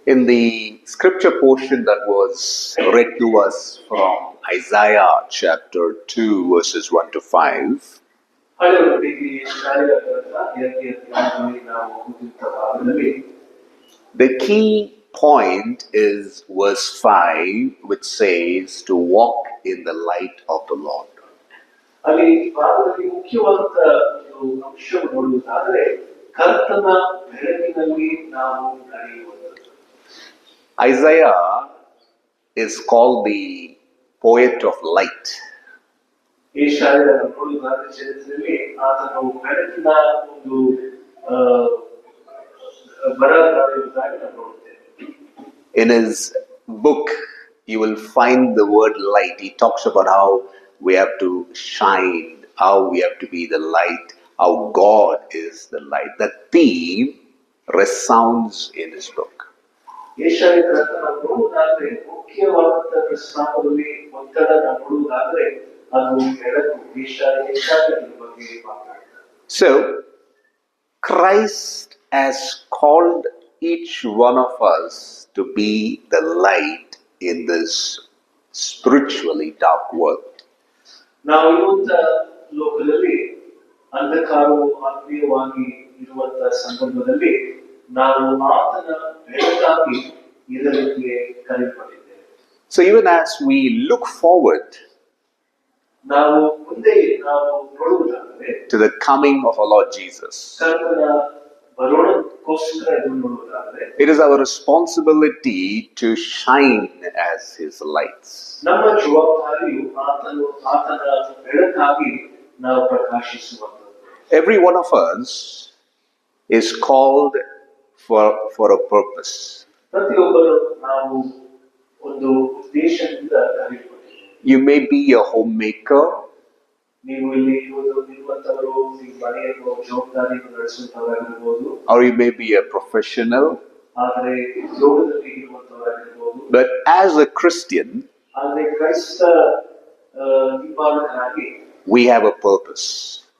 In the scripture portion that was read to us from Isaiah chapter 2, verses 1 to 5, the key point is verse 5, which says to walk in the light of the Lord. ಅಲ್ಲಿ ಭಾಗದಲ್ಲಿ ಮುಖ್ಯವಾದಂತ ಒಂದು ಅಂಶವನ್ನು ನೋಡುವುದಾದರೆ ಕರ್ತನ ಬೆಳಕಿನಲ್ಲಿ ನಾವು ನಡೆಯುವುದು. Isaiah is called the poet of light. ಯೆಶಾಯನ ನೋಡುವುದಾದರೆ ಚರಿತ್ರೆಯಲ್ಲಿ ಆತನು ಬೆಳಕಿನ ಒಂದು ಬರಹಗಾರನಾಗಿ ನಾವು ನೋಡುತ್ತೇವೆ. In his book, you will find the word light. He talks about how we have to shine, how we have to be the light, how God is the light. That theme resounds in his book. ಯೆಶಾಯ ಗ್ರಂಥನ ನೋಡುವುದಾದರೆ ಮುಖ್ಯವಾದಂತಹ ಪ್ರಸ್ತಾಪದಲ್ಲಿ ಒತ್ತಡ ನೋಡುವುದಾದರೆ ಅದು ಬೆಳಕು. ಯೆಶಾಯನ ಬಗ್ಗೆ ಮಾತನಾಡುತ್ತಾರೆ. So, Christ has called each one of us to be the light in this spiritually dark world. ನಾವು ಇರುವಂತಹ ಲೋಕದಲ್ಲಿ ಅಂಧಕಾರವು ಆತ್ಮೀಯವಾಗಿ ಇರುವಂತಹ ಸಂದರ್ಭದಲ್ಲಿ ನಾವು ಆತನ ಬೆಳಕಾಗಿ ಇರಲಿಕ್ಕೆ ಕರೆಯಲ್ಪಟ್ಟಿದ್ದೇವೆ. So even as we look forward ನಾವು ಮುಂದೆ ನಾವು ನೋಡುವುದಾದರೆ to the coming of our Lord Jesus, ಕರ್ತನ ಬರೋಣಕ್ಕೋಸ್ಕರ ಎದುರು ನೋಡುವುದಾದರೆ it is our responsibility to shine as his lights. ನಮ್ಮ ಜವಾಬ್ದಾರಿಯು ಆತನ ಬೆಳಕಾಗಿ ನಾವು ಪ್ರಕಾಶಿಸುವಂಥದ್ದು. Every one of us is called for a purpose. ಪ್ರತಿಯೊಬ್ಬರು ನಾವು ಒಂದು ಉದ್ದೇಶದಿಂದ ಕರೆಯಲ್ಪಟ್ಟಿದ್ದೇವೆ. You may be a homemaker, ನೀವು ಇಲ್ಲಿ ಇರುವಂತವರು ನಿಮ್ಮ ಮನೆಯನ್ನು ಜವಾಬ್ದಾರಿಯನ್ನು ನಡೆಸುವಂತವರಾಗಿರ್ಬೋದು, or you may be a professional. ಆದರೆ ಉದ್ಯೋಗದಲ್ಲಿ ಇರುವಂತವರಾಗಿರ್ಬೋದು. But as a Christian, ಆದರೆ ಕ್ರೈಸ್ತ ಹಿಂಬಾಲಕರಾಗಿ we have a purpose.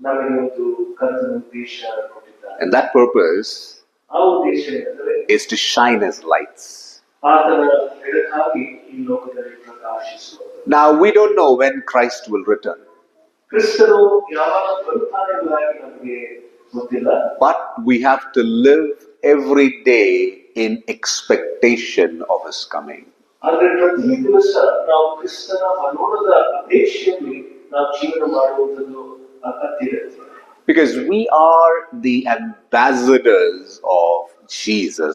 ನಮಗೆ ಒಂದು ಕರ್ತನ ಉದ್ದೇಶ ಕೊಟ್ಟಿದ್ದಾರೆ. And that purpose ಆ ಉದ್ದೇಶ ಏನಂದ್ರೆ is to shine as lights. ಆತನ ಬೆಳಕಾಗಿ ಈ ಲೋಕದಲ್ಲಿ ಪ್ರಕಾಶಿಸುವುದು. Now, we don't know when Christ will return, ಕ್ರಿಸ್ತನು ಯಾವಾಗ ಬರುತ್ತಾನೆ ಎಂಬುದಾಗಿ ನಮಗೆ ಗೊತ್ತಿಲ್ಲ. but we have to live every day in expectation of his coming. ಆದರೆ ಪ್ರತಿ ದಿವಸ ನಾವು ಕ್ರಿಸ್ತನ ಬರೋಣದ ಅಪೇಕ್ಷೆಯಲ್ಲಿ ನಾವು ಜೀವನ ಮಾಡುವುದನ್ನು ಅಗತ್ಯವಿದೆ. Because we are the ambassadors of Jesus.